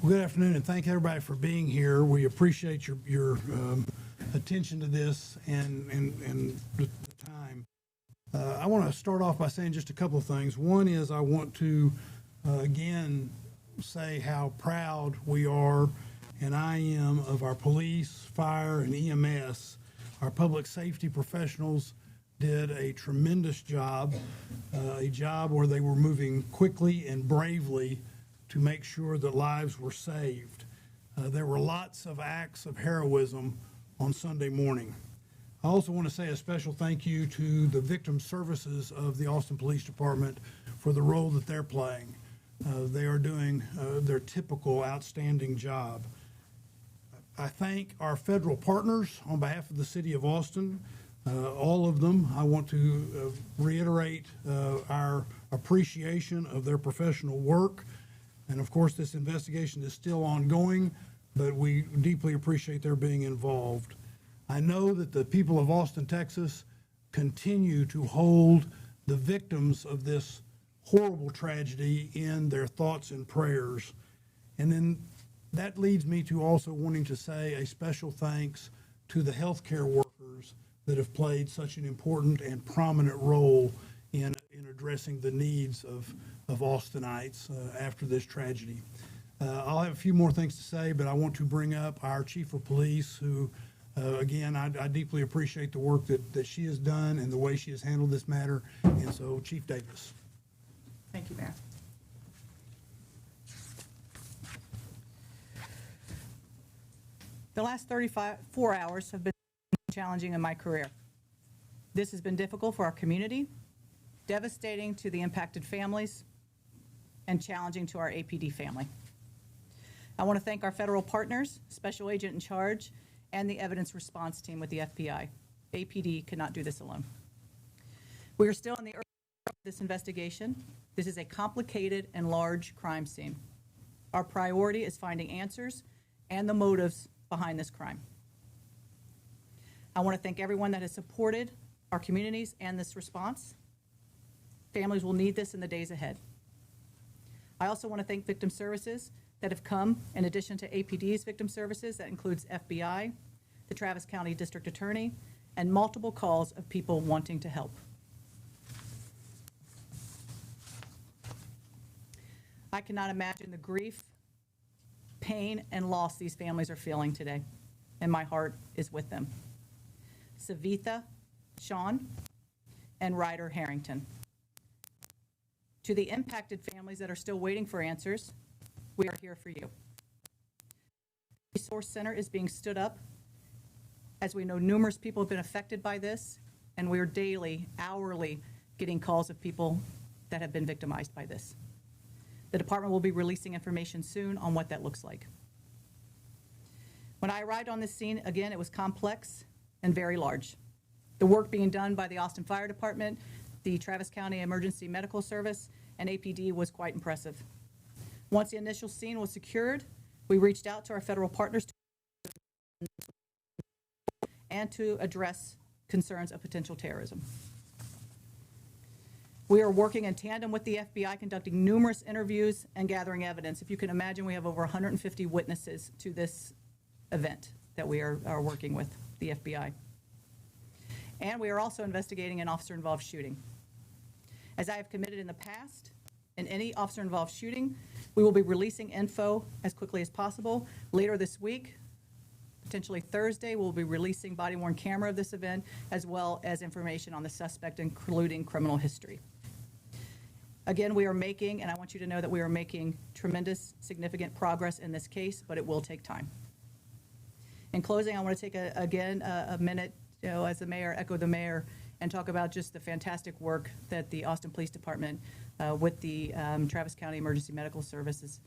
Well, good afternoon, and thank everybody for being here. We appreciate your attention to this and the time. I want to start off by saying just a couple of things. One is I want to again say how proud we are, and I am, of our police, fire, and EMS. Our public safety professionals did a tremendous job, a job where they were moving quickly and bravely to make sure that lives were saved. There were lots of acts of heroism on Sunday morning. I also want to say a special thank you to the victim services of the Austin Police Department for the role that they're playing. They are doing their typical outstanding job. I thank our federal partners on behalf of the City of Austin, all of them. I want to reiterate our appreciation of their professional work. And of course, this investigation is still ongoing, but we deeply appreciate their being involved. I know that the people of Austin, Texas continue to hold the victims of this horrible tragedy in their thoughts and prayers. And then that leads me to also wanting to say a special thanks to the healthcare workers that have played such an important and prominent role in addressing the needs of Austinites after this tragedy. I'll have a few more things to say, but I want to bring up our Chief of Police, who, again, I deeply appreciate the work that she has done and the way she has handled this matter. And so, Chief Davis. Thank you, Mayor. The last 4 hours have been challenging in my career. This has been difficult for our community, devastating to the impacted families, and challenging to our APD family. I want to thank our federal partners, Special Agent in Charge, and the evidence response team with the FBI. APD could not do this alone. We are still in the early of this investigation. This is a complicated and large crime scene. Our priority is finding answers and the motives behind this crime. I want to thank everyone that has supported our communities and this response. Families will need this in the days ahead. I also want to thank victim services that have come in addition to APD's victim services. That includes FBI, the Travis County District Attorney, and multiple calls of people wanting to help. I cannot imagine the grief, pain, and loss these families are feeling today, and my heart is with them. Savitha, Sean, and Ryder Harrington. To the impacted families that are still waiting for answers, we are here for you. The Resource Center is being stood up. As we know, numerous people have been affected by this, and we are daily, hourly getting calls of people that have been victimized by this. The department will be releasing information soon on what that looks like. When I arrived on this scene, again, it was complex and very large. The work being done by the Austin Fire Department, the Travis County Emergency Medical Service, and APD was quite impressive. Once the initial scene was secured, we reached out to our federal partners and to address concerns of potential terrorism. We are working in tandem with the FBI, conducting numerous interviews and gathering evidence. If you can imagine, we have over 150 witnesses to this event that we are working with the FBI. And we are also investigating an officer-involved shooting. As I have committed in the past, in any officer-involved shooting, we will be releasing info as quickly as possible. Later this week, potentially Thursday, we'll be releasing body-worn camera of this event, as well as information on the suspect, including criminal history. Again, we are making, and I want you to know that we are making tremendous, significant progress in this case, but it will take time. In closing, I want to take a minute, as the mayor, echo the mayor, and talk about just the fantastic work that the Austin Police Department with the Travis County Emergency Medical Services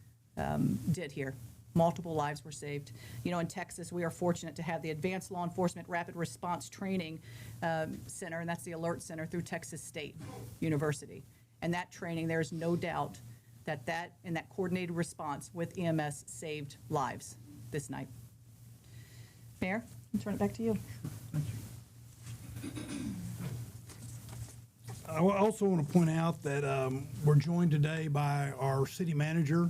did here. Multiple lives were saved. You know, in Texas, we are fortunate to have the Advanced Law Enforcement Rapid Response Training Center, and that's the Alert Center through Texas State University. And that training, there is no doubt that in that coordinated response with EMS saved lives this night. Mayor, I'll turn it back to you. Thank you. I also want to point out that we're joined today by our city manager,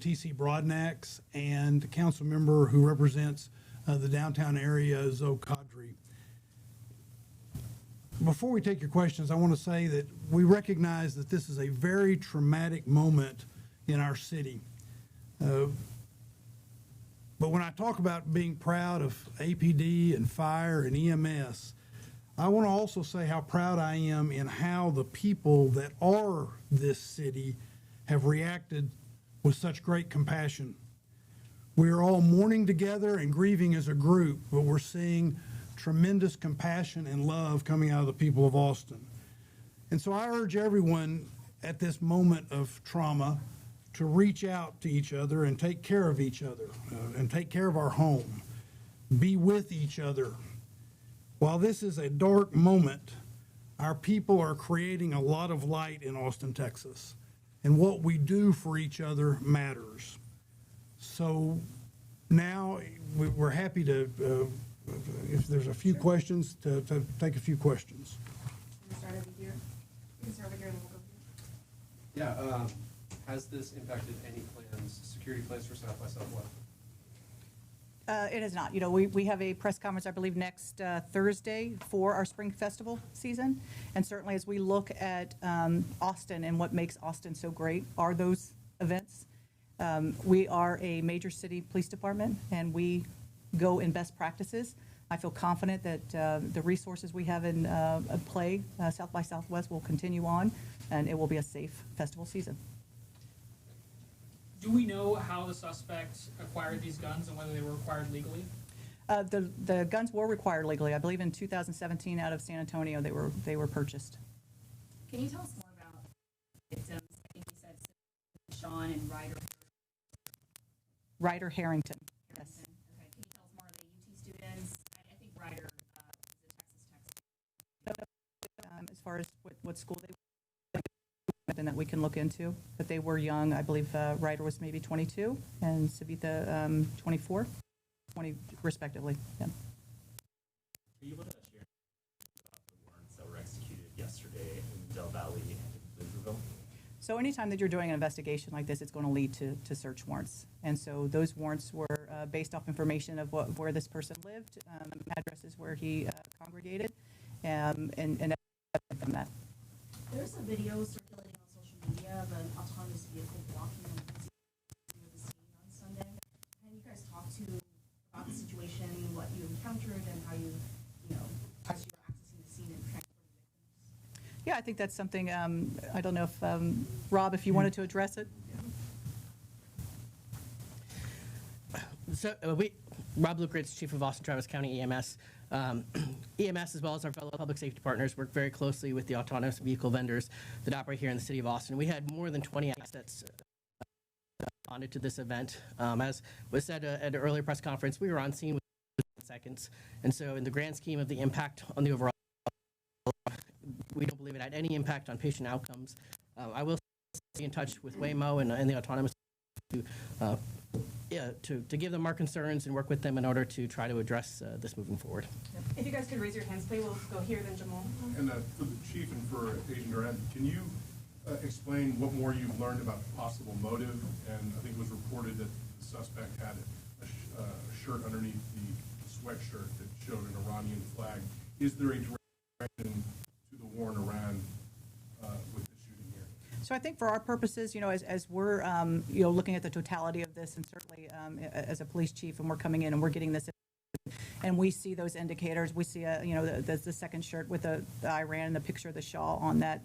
T.C. Broadnax, and a council member who represents the downtown area, Zoe Kadri. Before we take your questions, I want to say that we recognize that this is a very traumatic moment in our city. But when I talk about being proud of APD and fire and EMS, I want to also say how proud I am in how the people that are this city have reacted with such great compassion. We are all mourning together and grieving as a group, but we're seeing tremendous compassion and love coming out of the people of Austin. And so I urge everyone at this moment of trauma to reach out to each other and take care of each other and take care of our home. Be with each other. While this is a dark moment, our people are creating a lot of light in Austin, Texas. And what we do for each other matters. So now we're happy to, if there's a few questions, to take a few questions. Can we start over here? We can start over here and we'll go here. Yeah, has this impacted any plans, security plans for South by Southwest? It has not. You know, we have a press conference, I believe, next Thursday for our spring festival season. And certainly as we look at Austin and what makes Austin so great are those events. We are a major city police department, and we go in best practices. I feel confident that the resources we have in play, South by Southwest, will continue on, and it will be a safe festival season. Do we know how the suspect acquired these guns and whether they were acquired legally? The guns were required legally. I believe in 2017 out of San Antonio they were purchased. Can you tell us more about victims? I think you said Sean and Ryder Harrington. Yes. Okay, can you tell us more? Are they UT students? I think Ryder is a Texas. As far as what school they were, and that we can look into, but they were young. I believe Ryder was maybe 22 and Savitha 24, 20 respectively. Yeah. Are you able to share about the warrants that were executed yesterday in Del Valle and in Liverville? So anytime that you're doing an investigation like this, it's going to lead to search warrants. And so those warrants were based off information of where this person lived, addresses where he congregated, and from that. There's a video circulating on social media of an autonomous vehicle blocking the scene on Sunday. Can you guys talk about the situation, what you encountered, and how you as you were accessing the scene and transporting victims? Yeah, I think that's something, I don't know if, Rob, if you wanted to address it? So Rob Lukritz, Chief of Austin Travis County EMS. EMS, as well as our fellow public safety partners, work very closely with the autonomous vehicle vendors that operate here in the city of Austin. We had more than 20 assets responded to this event. As was said at an earlier press conference, we were on scene within seconds. And so in the grand scheme of the impact on the overall, we don't believe it had any impact on patient outcomes. I will stay in touch with Waymo and the autonomous to give them our concerns and work with them in order to try to address this moving forward. If you guys could raise your hands, please, we'll go here, then Jamal. And for the chief and for Agent Durant, can you explain what more you've learned about the possible motive? And I think it was reported that the suspect had a shirt underneath the sweatshirt that showed an Iranian flag. Is there a direct connection to the war in Iran with the shooting here? So I think for our purposes, as we're, looking at the totality of this, and certainly as a police chief, and we're coming in and we're getting this, and we see those indicators. We see, the second shirt with the Iran and the picture of the Shah on that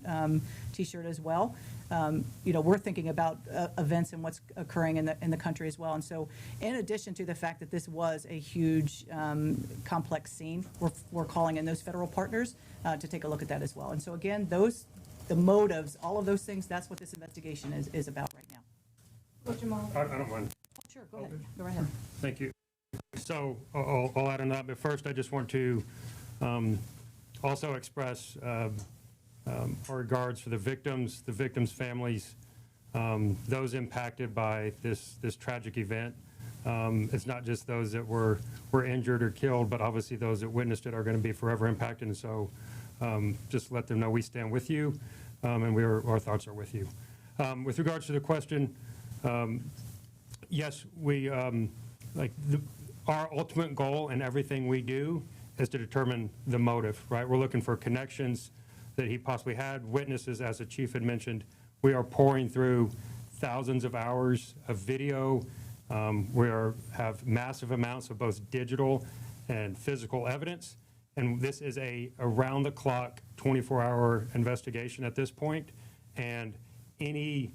T-shirt as well. We're thinking about events and what's occurring in the country as well. And so, in addition to the fact that this was a huge, complex scene, we're calling in those federal partners to take a look at that as well. And so, again, the motives, all of those things, that's what this investigation is about right now. Well, Jamal. I don't mind. Oh, sure, go ahead. Go right ahead. Thank you. So I'll add on that, but first I just want to also express our regards for the victims' families, those impacted by this tragic event. It's not just those that were injured or killed, but obviously those that witnessed it are going to be forever impacted. And so just let them know we stand with you, and our thoughts are with you. With regards to the question, yes, we, our ultimate goal in everything we do is to determine the motive, right? We're looking for connections that he possibly had, witnesses, as the chief had mentioned. We are pouring through thousands of hours of video. Have massive amounts of both digital and physical evidence. And this is a around-the-clock, 24-hour investigation at this point. And any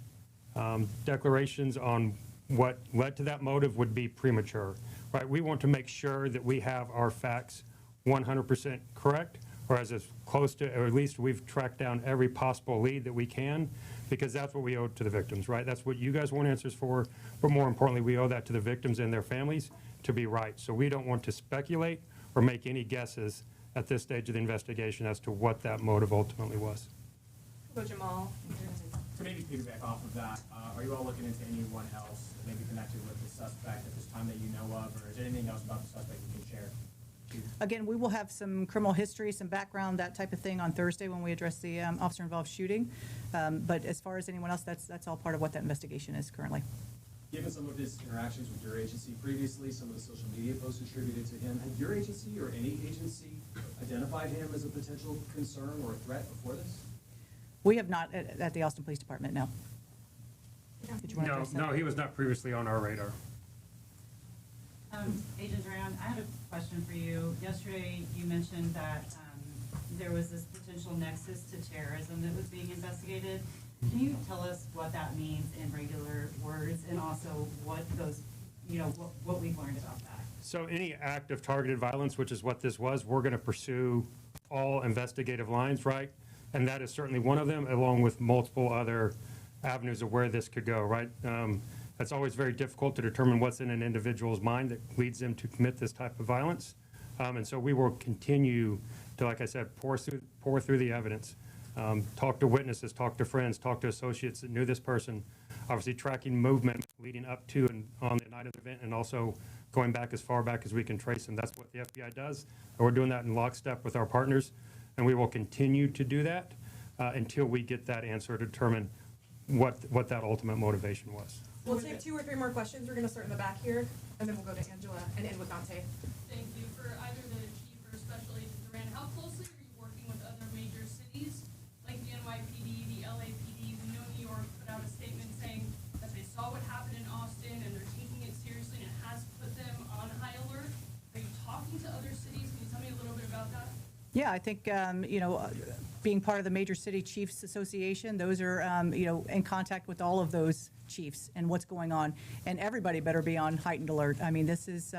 declarations on what led to that motive would be premature, right? We want to make sure that we have our facts 100% correct, or as close to, or at least we've tracked down every possible lead that we can, because that's what we owe to the victims, right? That's what you guys want answers for, but more importantly, we owe that to the victims and their families to be right. So we don't want to speculate or make any guesses at this stage of the investigation as to what that motive ultimately was. Go Jamal. To maybe piggyback off of that, are you all looking into anyone else that may be connected with the suspect at this time that you know of, or is there anything else about the suspect you can share? Again, we will have some criminal history, some background, that type of thing on Thursday when we address the officer-involved shooting. But as far as anyone else, that's all part of what that investigation is currently. Given some of his interactions with your agency previously, some of the social media posts attributed to him, had your agency or any agency identified him as a potential concern or a threat before this? We have not at the Austin Police Department, no. Did you want to address that? No, he was not previously on our radar. Agent Duran, I had a question for you. Yesterday, you mentioned that there was this potential nexus to terrorism that was being investigated. Can you tell us what that means in regular words, and also what those, what we've learned about that? So any act of targeted violence, which is what this was, we're going to pursue all investigative lines, right? And that is certainly one of them, along with multiple other avenues of where this could go, right? It's always very difficult to determine what's in an individual's mind that leads them to commit this type of violence. And so we will continue to, like I said, pour through the evidence, talk to witnesses, talk to friends, talk to associates that knew this person, obviously tracking movement leading up to and on the night of the event, and also going back as far back as we can trace them. That's what the FBI does. And we're doing that in lockstep with our partners, and we will continue to do that until we get that answer to determine what that ultimate motivation was. We'll take 2 or 3 more questions. We're going to start in the back here, and then we'll go to Angela and end with Dante. Thank you. For either the chief or Special Agent Duran, how closely are you working with other major cities like the NYPD, the LAPD? We know New York put out a statement saying that they saw what happened in Austin and they're taking it seriously, and it has put them on high alert. Are you talking to other cities? Can you tell me a little bit about that? Yeah, I think, being part of the Major City Chiefs Association, those are, in contact with all of those chiefs and what's going on. And everybody better be on heightened alert. I mean, this is,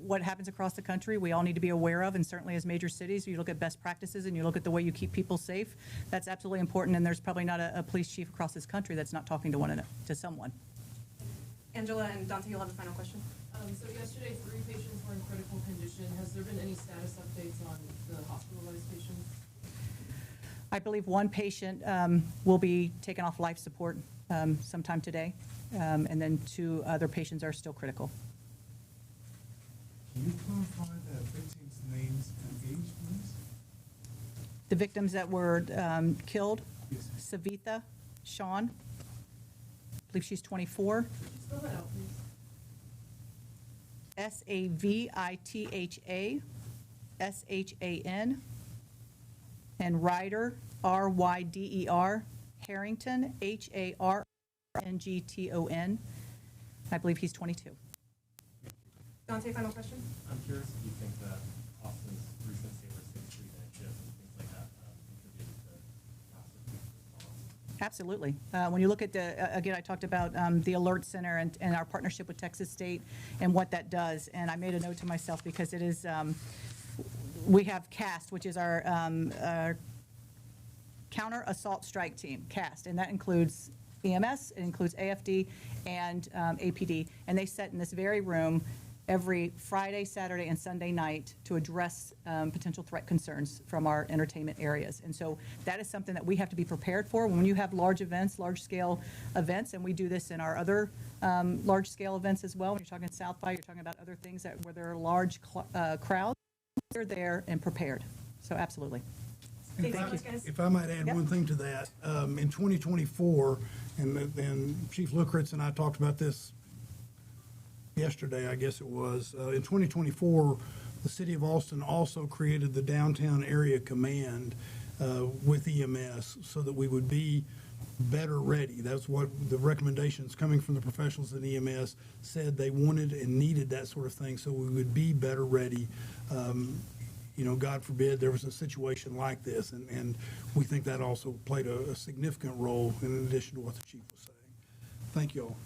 what happens across the country, we all need to be aware of. And certainly as major cities, you look at best practices and you look at the way you keep people safe. That's absolutely important. And there's probably not a police chief across this country that's not talking to someone. Angela and Dante, you'll have the final question. So yesterday, 3 patients were in critical condition. Has there been any status updates on the hospitalized patients? I believe 1 patient will be taken off life support sometime today, and then 2 other patients are still critical. Can you clarify the victims' names and age, please? The victims that were killed, Yes. Savitha Sean, I believe she's 24. Could you spell that out, please? Savitha Shan, and Ryder, Ryder Harrington, Harngton. I believe he's 22. Dante, final question. I'm curious if you think that Austin's recent safer city initiatives and things like that contributed to faster response. Absolutely. When you look at again, I talked about the Alert Center and our partnership with Texas State and what that does. And I made a note to myself because it is, we have CAST, which is our Counter Assault Strike Team, CAST, and that includes EMS, it includes AFD and APD. And they sit in this very room every Friday, Saturday, and Sunday night to address potential threat concerns from our entertainment areas. And so that is something that we have to be prepared for when you have large events, large-scale events, and we do this in our other large-scale events as well. When you're talking South by, you're talking about other things where there are large crowds. They're there and prepared. So absolutely. If I might add one thing to that, in 2024, and Chief Lucritz and I talked about this yesterday, I guess it was. In 2024, the city of Austin also created the Downtown Area Command with EMS so that we would be better ready. That's what the recommendations coming from the professionals in EMS said they wanted and needed, that sort of thing, so we would be better ready. God forbid there was a situation like this, and we think that also played a significant role in addition to what the chief was saying. Thank you all.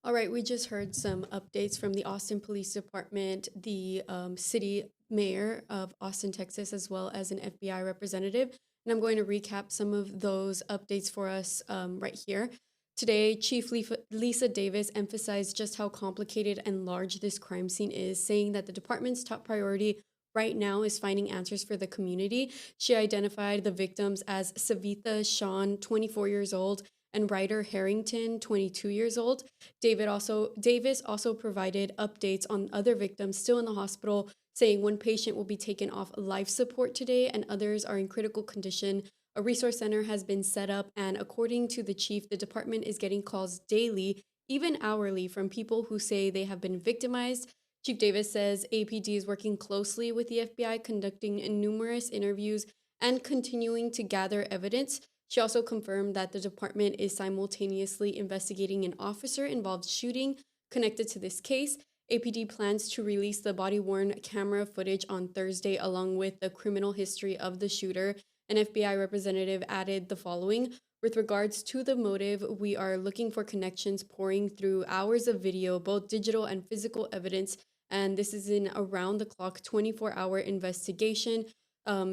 All right, we just heard some updates from the Austin Police Department, the city mayor of Austin, Texas, as well as an FBI representative. And I'm going to recap some of those updates for us right here. Today, Chief Lisa Davis emphasized just how complicated and large this crime scene is, saying that the department's top priority right now is finding answers for the community. She identified the victims as Savitha Shawn, 24 years old, and Ryder Harrington, 22 years old. Davis also provided updates on other victims still in the hospital, saying one patient will be taken off life support today and others are in critical condition. A resource center has been set up, and according to the chief, the department is getting calls daily, even hourly, from people who say they have been victimized. Chief Davis says APD is working closely with the FBI, conducting numerous interviews and continuing to gather evidence. She also confirmed that the department is simultaneously investigating an officer-involved shooting connected to this case. APD plans to release the body-worn camera footage on Thursday, along with the criminal history of the shooter. An FBI representative added the following: with regards to the motive, we are looking for connections pouring through hours of video, both digital and physical evidence, and this is an around-the-clock 24-hour investigation.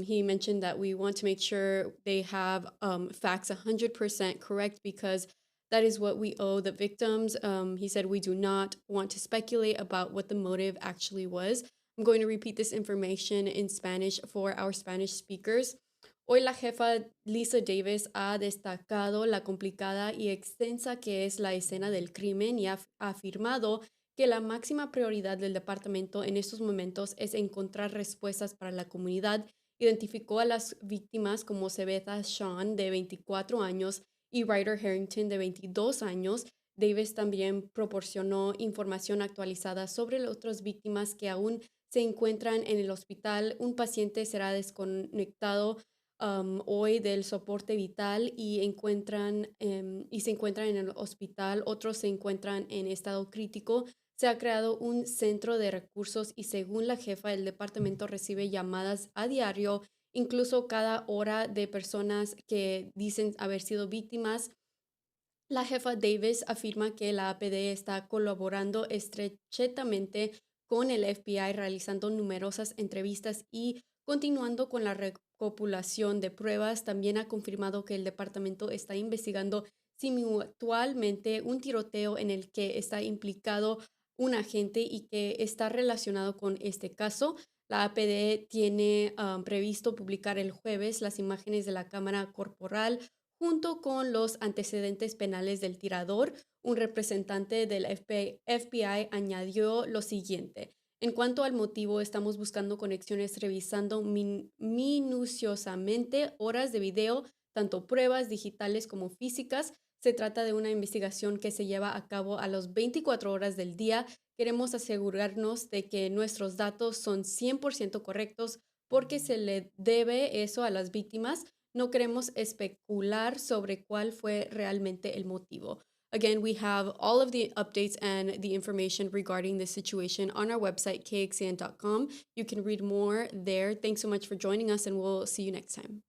He mentioned that we want to make sure they have facts 100% correct, because that is what we owe the victims. He said we do not want to speculate about what the motive actually was. I'm going to repeat this information in Spanish for our Spanish speakers. Hoy la jefa Lisa Davis ha destacado la complicada y extensa que es la escena del crimen y ha afirmado que la máxima prioridad del departamento en estos momentos es encontrar respuestas para la comunidad. Identificó a las víctimas como Savitha Shawn, de 24 años, y Ryder Harrington, de 22 años. Davis también proporcionó información actualizada sobre las otras víctimas que aún se encuentran en el hospital. Un paciente será desconectado hoy del soporte vital y se encuentran en el hospital. Otros se encuentran en estado crítico. Se ha creado un centro de recursos y, según la jefa, el departamento recibe llamadas a diario, incluso cada hora, de personas que dicen haber sido víctimas. La jefa Davis afirma que la APD está colaborando estrechamente con el FBI, realizando numerosas entrevistas y continuando con la recopilación de pruebas. También ha confirmado que el departamento está investigando simultáneamente un tiroteo en el que está implicado un agente y que está relacionado con este caso. La APD tiene previsto publicar el jueves las imágenes de la cámara corporal junto con los antecedentes penales del tirador. Un representante del FBI añadió lo siguiente: en cuanto al motivo, estamos buscando conexiones, revisando minuciosamente horas de video, tanto pruebas digitales como físicas. Se trata de una investigación que se lleva a cabo a las 24 horas del día. Queremos asegurarnos de que nuestros datos son 100% correctos porque se le debe eso a las víctimas. No queremos especular sobre cuál fue realmente el motivo. Again, we have all of the updates and the information regarding this situation on our website, KXAN.com. You can read more there. Thanks so much for joining us, and we'll see you next time.